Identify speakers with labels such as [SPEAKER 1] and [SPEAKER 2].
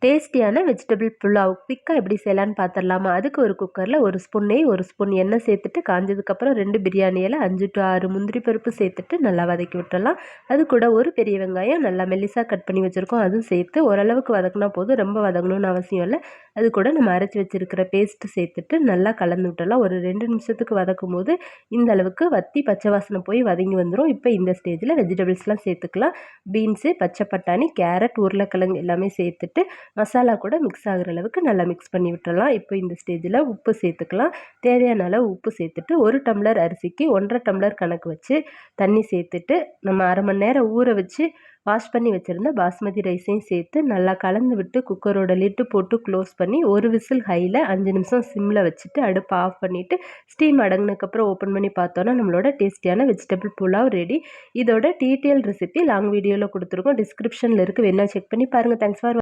[SPEAKER 1] டேஸ்டியான வெஜிடபிள் புலாவ் குயிக்காக எப்படி செய்யலான்னு பார்த்துடலாமா? அதுக்கு ஒரு குக்கரில் 1 ஸ்பூன் நெய், 1 ஸ்பூன் எண்ணெய் சேர்த்துட்டு காஞ்சதுக்கப்புறம் 2 பிரியாணி இலை, 5 to 6 முந்திரி பருப்பு சேர்த்துட்டு நல்லா வதக்கி விட்டுறலாம். அது கூட ஒரு பெரிய வெங்காயம் நல்லா மெல்லிசாக கட் பண்ணி வச்சுருக்கோம், அதுவும் சேர்த்து ஓரளவுக்கு வதக்குனா போதும், ரொம்ப வதங்கணும்னு அவசியம் இல்லை. அது கூட நம்ம அரைச்சி வச்சுருக்கிற பேஸ்ட்டு சேர்த்துட்டு நல்லா கலந்து விட்டுறலாம். ஒரு 2 நிமிஷத்துக்கு வதக்கும் போது இந்த அளவுக்கு வத்தி பச்சை வாசனை போய் வதங்கி வந்துடும். இப்போ இந்த ஸ்டேஜில் வெஜிடபிள்ஸ்லாம் சேர்த்துக்கலாம். பீன்ஸு, பச்சை பட்டாணி, கேரட், உருளைக்கிழங்கு எல்லாமே சேர்த்துட்டு மசாலா கூட மிக்ஸ் ஆகிற அளவுக்கு நல்லா மிக்ஸ் பண்ணி விட்டுறலாம். இப்போ இந்த ஸ்டேஜில் உப்பு சேர்த்துக்கலாம். தேவையான அளவு உப்பு சேர்த்துட்டு 1 டம்ளர் அரிசிக்கு 1.5 டம்ளர் கணக்கு வச்சு தண்ணி சேர்த்துட்டு நம்ம அரை மணி நேரம் ஊற வச்சு வாஷ் பண்ணி வச்சுருந்த பாஸ்மதி ரைஸையும் சேர்த்து நல்லா கலந்து விட்டு குக்கரோட லிட்டு போட்டு க்ளோஸ் பண்ணி ஒரு விசில் ஹையில் 5 நிமிஷம் சிம்மில் வச்சுட்டு அடுப்பை ஆஃப் பண்ணிவிட்டு ஸ்டீம் அடங்கினதுக்கப்புறம் ஓப்பன் பண்ணி பார்த்தோன்னா நம்மளோட டேஸ்டியான வெஜிடபிள் புலாவ் ரெடி. இதோட டீட்டெயில் ரெசிபி லாங் வீடியோவில் கொடுத்துருக்கோம், டிஸ்கிரிப்ஷனில் இருக்குது, வேணா செக் பண்ணி பாருங்கள். Thanks for